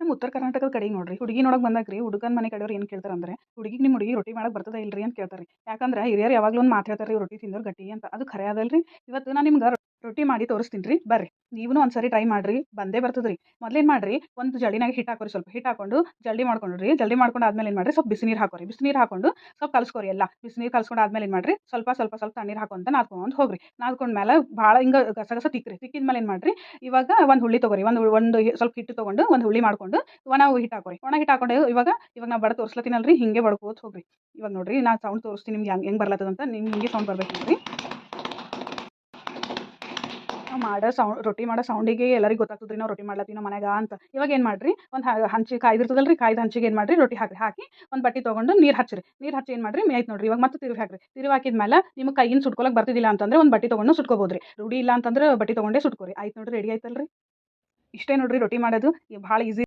ನಮ್ಮ ಉತ್ತರ ಕರ್ನಾಟಕದ ಕಡೆಗೆ ನೋಡ್ರಿ ಹುಡುಗಿ ನೋಡಕ್ ಬಂದಾಗ್ರಿ ಹುಡುಗನ ಮನೆ ಕಡೆಯವ್ರು ಏನು ಕೇಳ್ತಾರಂದ್ರೆ ಹುಡುಗಿಗೆ ನಿಮ್ಮ ಹುಡುಗಿ ರೊಟ್ಟಿ ಮಾಡಕ್ ಬರ್ತದ ಇಲ್ರಿ ಅಂತ ಕೇಳ್ತಾರೆ. ಯಾಕಂದ್ರೆ ಹಿರಿಯರು ಯಾವಾಗಲೂ ಒಂದು ಮಾತು ಹೇಳ್ತಾರೆ ರೊಟ್ಟಿ ತಿಂದವ್ರು ಗಟ್ಟಿ ಅಂತ. ಅದು ಖರೆ ಅದಲ್ರಿ. ಇವತ್ತು ನಾನು ನಿಮ್ಗೆ ರೊಟ್ಟಿ ಮಾಡಿ ತೋರಿಸ್ತೀನಿ ರೀ, ಬರ್ರಿ ನೀವೂ ಒಂದ್ಸರಿ ಟ್ರೈ ಮಾಡ್ರಿ, ಬಂದೇ ಬರ್ತದ್ರಿ. ಮೊದ್ಲೇನು ಮಾಡ್ರಿ, ಒಂದು ಜಲ್ಡಿನಾಗ ಹಿಟ್ಟು ಹಾಕೋರಿ, ಸ್ವಲ್ಪ ಹಿಟ್ಟು ಹಾಕೊಂಡು ಜಲ್ದಿ ಮಾಡ್ಕೊಂಡ್ರಿ. ಜಲ್ದಿ ಮಾಡ್ಕೊಂಡು ಆದ್ಮೇಲೆ ಏನು ಮಾಡ್ರಿ, ಸ್ವಲ್ಪ ಬಿಸಿನೀರು ಹಾಕೋರಿ. ಬಿಸಿನೀರು ಹಾಕೊಂಡು ಸ್ವಲ್ಪ ಕಲ್ಸ್ಕೊರಿ. ಎಲ್ಲ ಬಿಸಿನೀರು ಕಲ್ಸ್ಕೊಂಡು ಆದ್ಮೇಲೆ ಏನು ಮಾಡ್ರಿ, ಸ್ವಲ್ಪ ಸ್ವಲ್ಪ ಸ್ವಲ್ಪ ತಣ್ಣೀರು ಹಾಕೊಂತ ನಾದ್ಕೊಂಡು ಹೋಗ್ರಿ. ನಾದ್ಕೊಂಡ್ಮೇಲೆ ಭಾಳ ಹಿಂಗೆ ಗಸಗಸ ತಿಕ್ಕ್ರಿ. ತಿಕ್ಕಿದ್ಮೇಲೆ ಏನು ಮಾಡ್ರಿ, ಇವಾಗ ಒಂದು ಹುಳ್ಳಿ ತೊಗೊರಿ. ಒಂದು ಸ್ವಲ್ಪ ಹಿಟ್ಟು ತೊಗೊಂಡು ಒಂದು ಹುಳ್ಳಿ ಮಾಡ್ಕೊಂಡು ಒಣ ಹಿಟ್ಟು ಹಾಕೋರಿ. ಒಣ ಹಿಟ್ಟು ಹಾಕೊಂಡು ಇವಾಗ ನಾವು ಬಡ ತೋರಿಸ್ಲತ್ತೀನಲ್ರಿ, ಹಿಂಗೆ ಬಡ್ಕೋತ ಹೋಗ್ರಿ. ಇವಾಗ ನೋಡ್ರಿ ನಾನು ಸೌಂಡ್ ತೋರಿಸ್ತೀನಿ ನಿಮ್ಗೆ ಹೆಂಗೆ ಬರ್ಲತ್ತದಂತ. ನಿಮ್ಗೆ ಹಿಂಗೆ ಸೌಂಡ್ ಬರ್ಬೇಕು ನೋಡ್ರಿ. ಮಾಡೋ ರೊಟ್ಟಿ ಮಾಡೋ ಸೌಂಡಿಗೆ ಎಲ್ಲರಿಗೂ ಗೊತ್ತಾಗ್ತದ್ರಿ ನಾವು ರೊಟ್ಟಿ ಮಾಡ್ಲತ್ತೀವಿ ನಮ್ಮ ಮನ್ಯಾಗ ಅಂತ. ಇವಾಗ ಏನು ಮಾಡ್ರಿ, ಒಂದು ಹಂಚಿ ಕಾಯ್ದಿರ್ತದಲ್ರಿ, ಕಾಯ್ದ ಹಂಚಿಗೆ ಏನು ಮಾಡ್ರಿ, ರೊಟ್ಟಿ ಹಾಕಿ ಒಂದು ಬಟ್ಟೆ ತೊಗೊಂಡು ನೀರು ಹಚ್ಚಿರಿ. ನೀರು ಹಚ್ಚಿ ಏನು ಮಾಡ್ರಿ, ಆಯ್ತು ನೋಡ್ರಿ. ಇವಾಗ ಮತ್ತೆ ತಿರುಗಿ ಹಾಕ್ರಿ. ತಿರುಗಿ ಹಾಕಿದ್ಮೇಲೆ ನಿಮ್ಗೆ ಕೈಯಿಂದ ಸುಟ್ಕೊಳಕ್ಕೆ ಬರ್ತಿದ್ದಿಲ್ಲ ಅಂತಂದ್ರೆ ಒಂದು ಬಟ್ಟೆ ತೊಗೊಂಡು ಸುಟ್ಕೋಬೋದ್ರಿ. ರೂಢಿ ಇಲ್ಲ ಅಂತಂದ್ರೆ ಬಟ್ಟೆ ತೊಗೊಂಡೇ ಸುಟ್ಕೋರಿ. ಆಯ್ತು ನೋಡ್ರಿ, ರೆಡಿ ಆಯ್ತಲ್ರಿ. ಇಷ್ಟೇ ನೋಡ್ರಿ ರೊಟ್ಟಿ ಮಾಡೋದು ಭಾಳ ಈಸಿ.